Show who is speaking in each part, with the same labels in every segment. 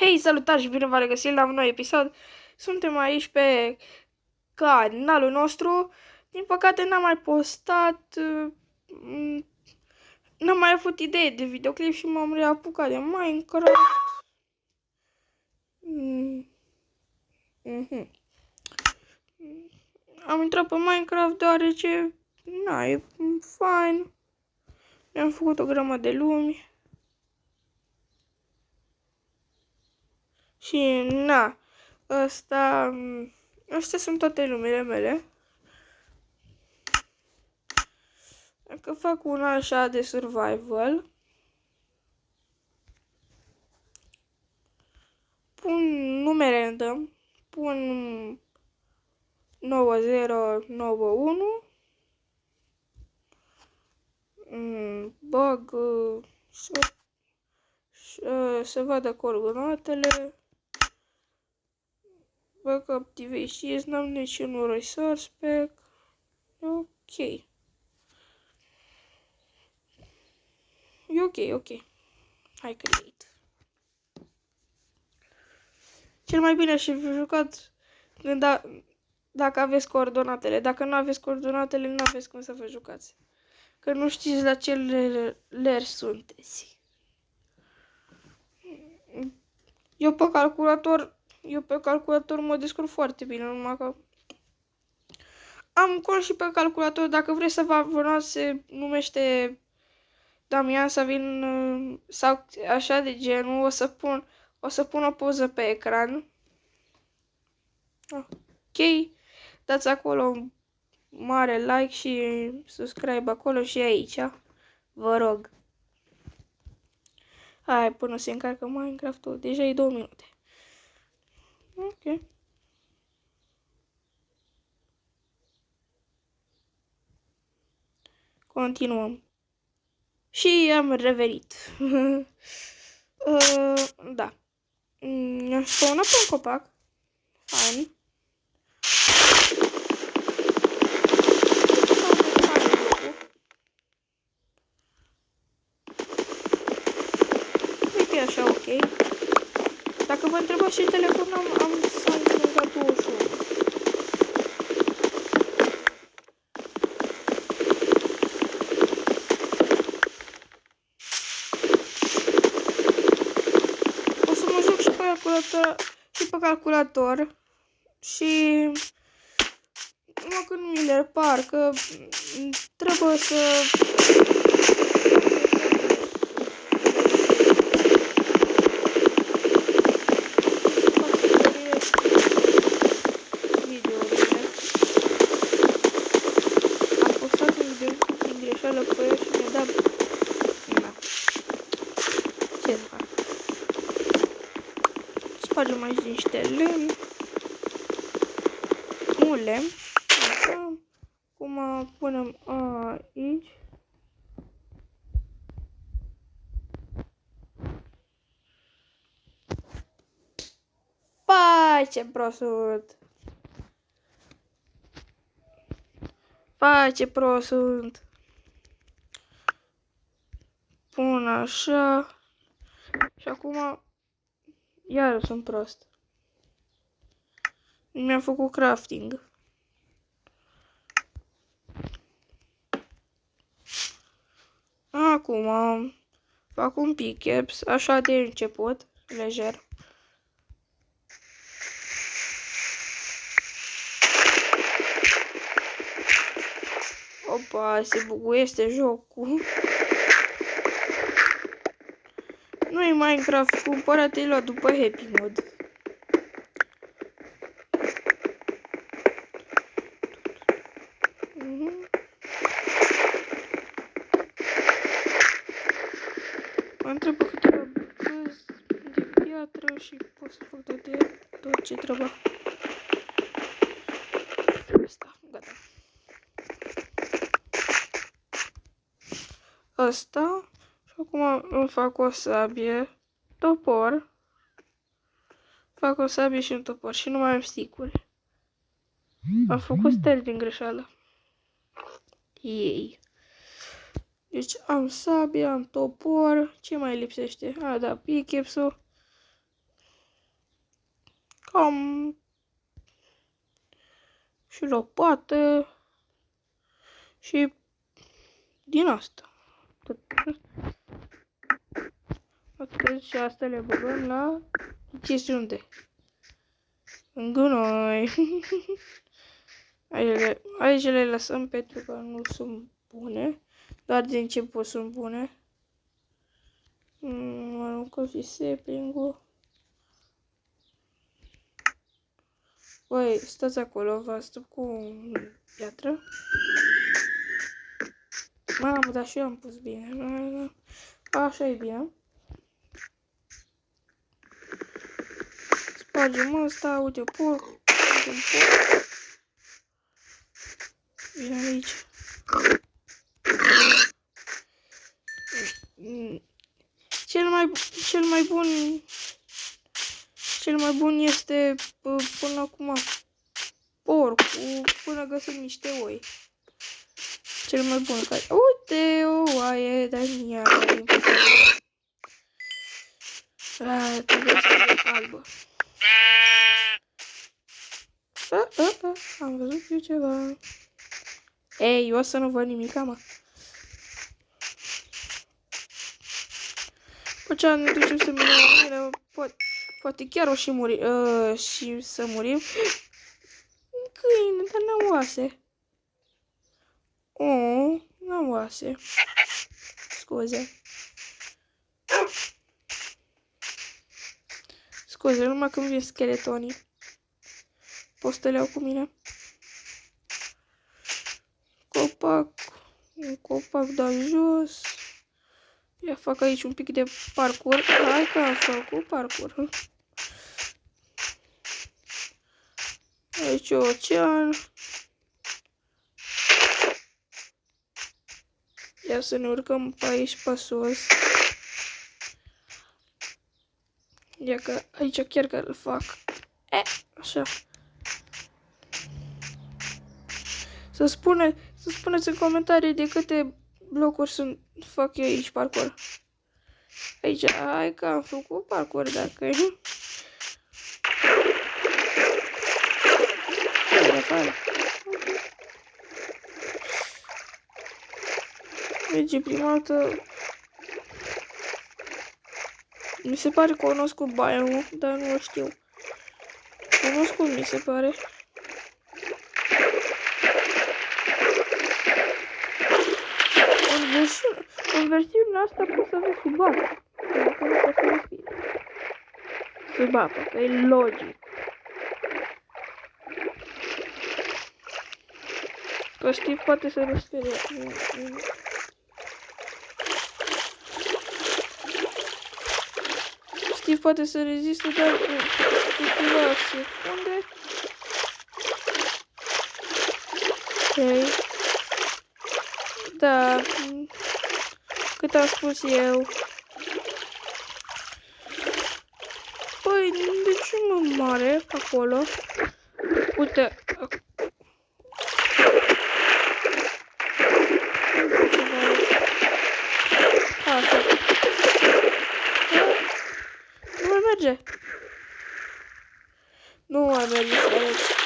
Speaker 1: Hei, salutare și bine v-am regăsit la un nou episod. Suntem aici pe canalul nostru. Din păcate n-am mai postat, n-am mai avut idee de videoclip și m-am reapucat de Minecraft. Am intrat pe Minecraft deoarece, na, e fain. Mi-am făcut o grămadă de lumi. Și, na, astea sunt toate lumile mele. Dacă fac una așa de survival, pun nume random, pun 9091, bag să vadă coordonatele, bag activation, n-am niciunul resource pack, ok. E ok. Hai create. Cel mai bine și jucat dacă aveți coordonatele. Dacă nu aveți coordonatele, nu aveți cum să vă jucați. Că nu știți la ce leri sunteți. Eu pe calculator mă descurc foarte bine, numai că am cont și pe calculator. Dacă vreți să vă abonați, se numește Damian Savin sau așa de genul. O să pun o poză pe ecran. Ok, dați acolo un mare like și subscribe acolo și aici, vă rog. Hai, până se încarcă Minecraft-ul, deja e 2 minute. Ok. Continuăm. Și am revenit. Da. Am spawnat pe un copac. Fain. Cred că e așa ok. Dacă vă întrebați și telefonul, am Samsung A21. O să mă joc și pe calculator și numai că nu mi le repar, că trebuie să greșeală pe el și mi-a dat... Na. Ce să fac? Spargem aici niște lemn. Un lemn. Așa. Acum punem aici. Pai, ce prost sunt! Pai, ce prost sunt! Pun așa. Și acum iar sunt prost. Mi-am făcut crafting. Acum fac un pickaxe, așa de început, lejer. Opa, se buguiește jocul. Nu e Minecraft, cumpărate-i luat după Happy Mode. Mă întreb câteva bucăți de piatră și pot să fac tot ce trebuie. Asta, gata. Asta. Și acum îmi fac o sabie, topor. Fac o sabie și un topor și nu mai am sticuri. Am făcut stel din greșeală. Ei. Deci am sabie, am topor. Ce mai lipsește? A, da, pickaxe-ul. Cam și lopată și din asta. Atât și asta le băgăm la chestii unde? În gunoi. Aici le lăsăm pentru că nu sunt bune. Doar de început sunt bune. Aruncă și sapling-ul. Băi, stați acolo, vă stop cu piatră. Mamă, dar și eu am pus bine. Așa e bine. Spargem ăsta, uite porc. Vine aici. Cel mai bun este până acum porcul, până găsim niște oi. Cel mai bun care... Uite, o oaie, dar mia, din păcate. Trebuie să fie albă. Am văzut eu ceva. Ei, eu o să nu văd nimic, mă. Ce ne ducem să minăm, poate chiar o și muri, și să murim. Câine, dar n-am oase. N-am oase. Scuze. Scuze, numai când vin scheletonii. Poți să le iau cu mine. Un copac de jos. Ia fac aici un pic de parcurs. Hai că am făcut parcurs. Aici ocean. Ia să ne urcăm pe aici pe sus. Ia că aici chiar că îl fac. Așa. Să spuneți în comentarii de câte blocuri fac eu aici parcurs. Aici, hai că am făcut parcurs dacă e. Merge prima dată. Mi se pare că cunosc cu biomul, dar nu știu. Cunosc cum mi se pare. În versiunea asta poți să vezi sub apă. Dacă nu poți să respiri. Sub apă, că e logic. Că Steve poate să respire. Steve poate să reziste doar cu câteva secunde. Ok. Da. Cât am spus eu. Păi, de ce mă mare acolo? Uite. Așa. Nu mai merge. Nu mai merge să arăți.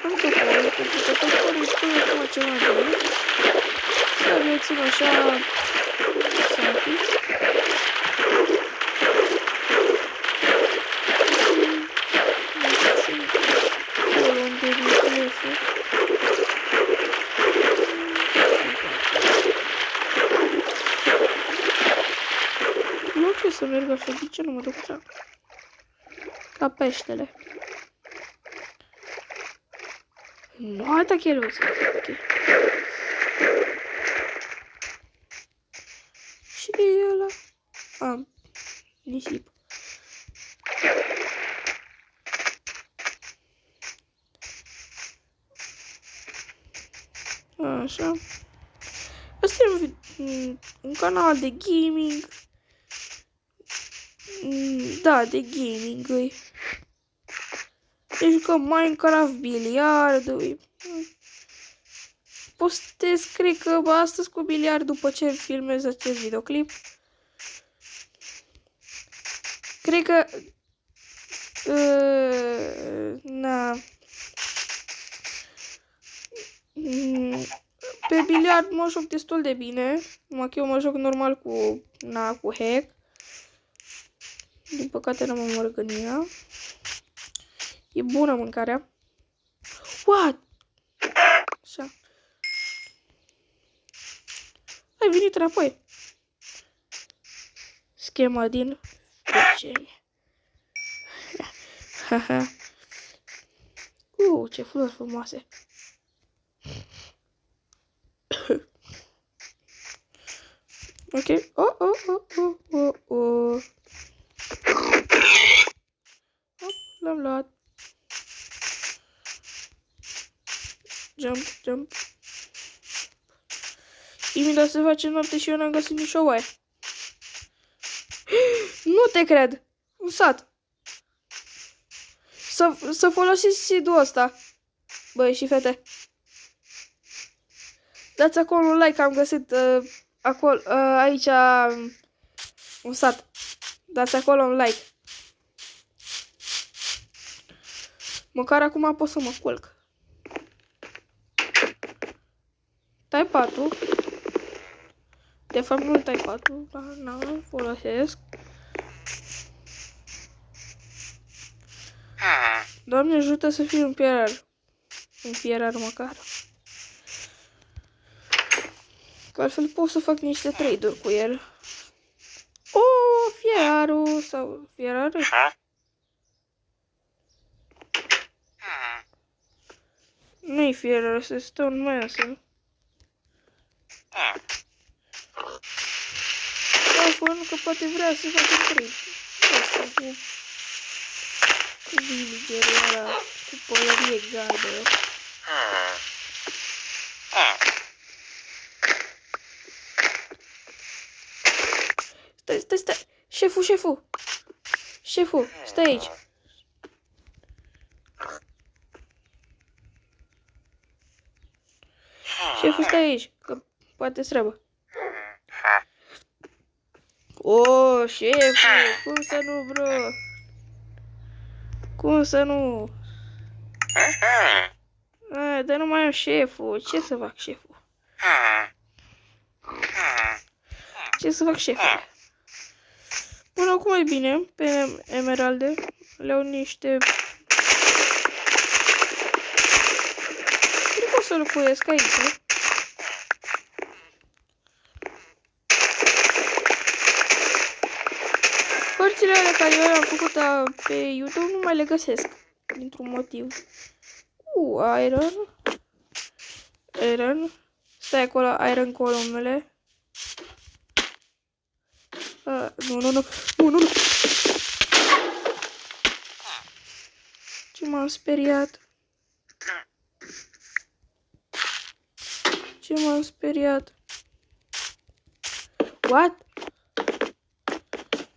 Speaker 1: Am toporii, pentru că toporii spune acum ceva bun. Să le țin așa santi. Nu știu să merg așa, de ce nu mă duc așa? Ca peștele. Nu atac cheluță. Ok. Și ăla. Am nisip. Așa. Asta e un canal de gaming. Da, de gaming. Ne jucăm Minecraft, biliard. postez, cred că astăzi cu biliard după ce filmez acest videoclip. Cred că... na... Pe biliard mă joc destul de bine. Numai că eu mă joc normal cu hack. Din păcate n-am o mărgănia. E bună mâncarea. What? Așa. Ai venit înapoi. Schema din vecenie. Haha. Ce flori frumoase. Ok. L-am luat. Jump. Imediat se face noapte și eu n-am găsit nici o oaie. Nu te cred. Un sat. Să folosiți seed-ul ăsta. Băi și fete. Dați acolo un like, am găsit acolo, aici un sat. Dați acolo un like. Măcar acum pot să mă culc. Tai patul. De fapt nu tai patul, dar nu folosesc. Doamne ajută să fie un fierar. Un fierar măcar. Că altfel pot să fac niște trade-uri cu el. Fierarul sau fierarul. Nu-i fierarul, se stă un mesel. Fără că poate vrea să facă trade. Asta cu villagerul ăla cu pălărie galbenă. Stai. Șeful, stai aici. Șeful, stai aici, că poate-ți treabă. Șeful, cum să nu, bro? Cum să nu? Dar nu mai am șeful. Ce să fac, șeful? Ce să fac, șeful? Până acum e bine, pe emeralde. Le-au niște... Nu pot să locuiesc aici. Părțile alea care eu le-am făcut pe YouTube nu mai le găsesc. Dintr-un motiv. Iron. Stai acolo, iron columnele. Nu. Ce m-am speriat. What?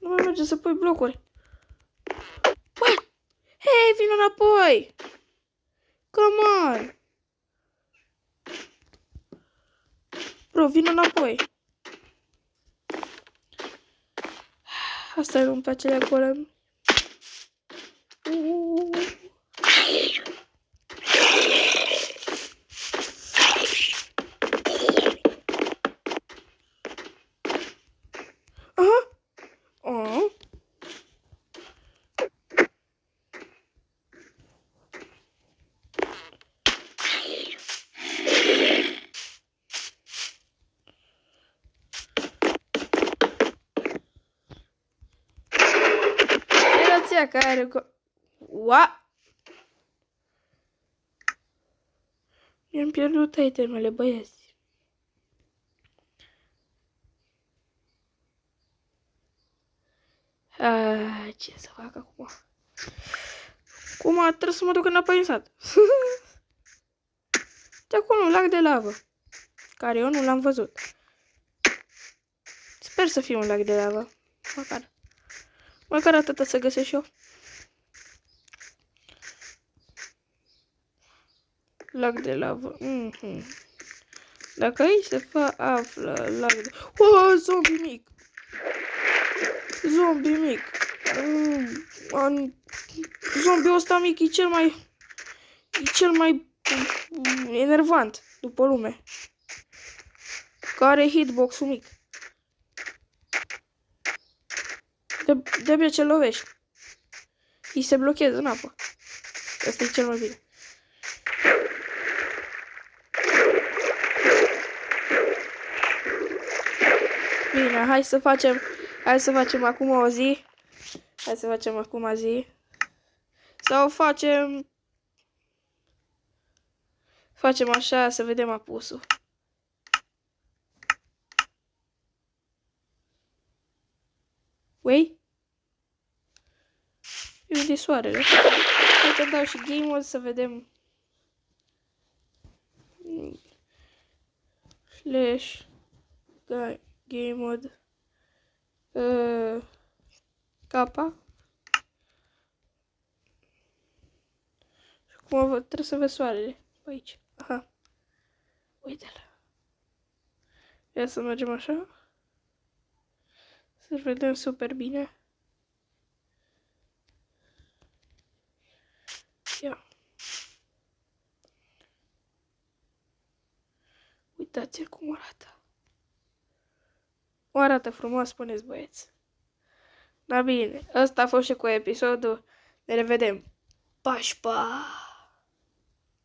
Speaker 1: Nu mai merge să pui blocuri. What? Hei, vino înapoi! Come on! Bro, vino înapoi. Asta nu-mi place de acolo. Care... What? Mi-am pierdut itemele, băieți. Ce să fac acum? Cum trebuie să mă duc înapoi în sat? De acolo un lac de lavă, care eu nu l-am văzut. Sper să fie un lac de lavă. Măcar atâta să găsesc și eu. Lac de lavă. Dacă aici se află la... Oh, zombie mic! Zombie mic! Zombiul ăsta mic e cel mai enervant după lume. Care hitbox-ul mic. De-abia ce lovești. Îi se blochează în apă. Asta e cel mai bine. Bine, hai să facem acum o zi. Hai să facem acum o zi. Sau facem așa să vedem apusul. Ui? E unde soarele. Hai că dau și game mode să vedem. Slash game mode capa. Și acum trebuie să văd soarele pe aici. Aha. Uite-l. Ia să mergem așa. Să vedem super bine. Ia. Uitați-l cum arată. O arată frumos, spuneți băieți. Da bine, ăsta a fost și cu episodul. Ne revedem. Pa!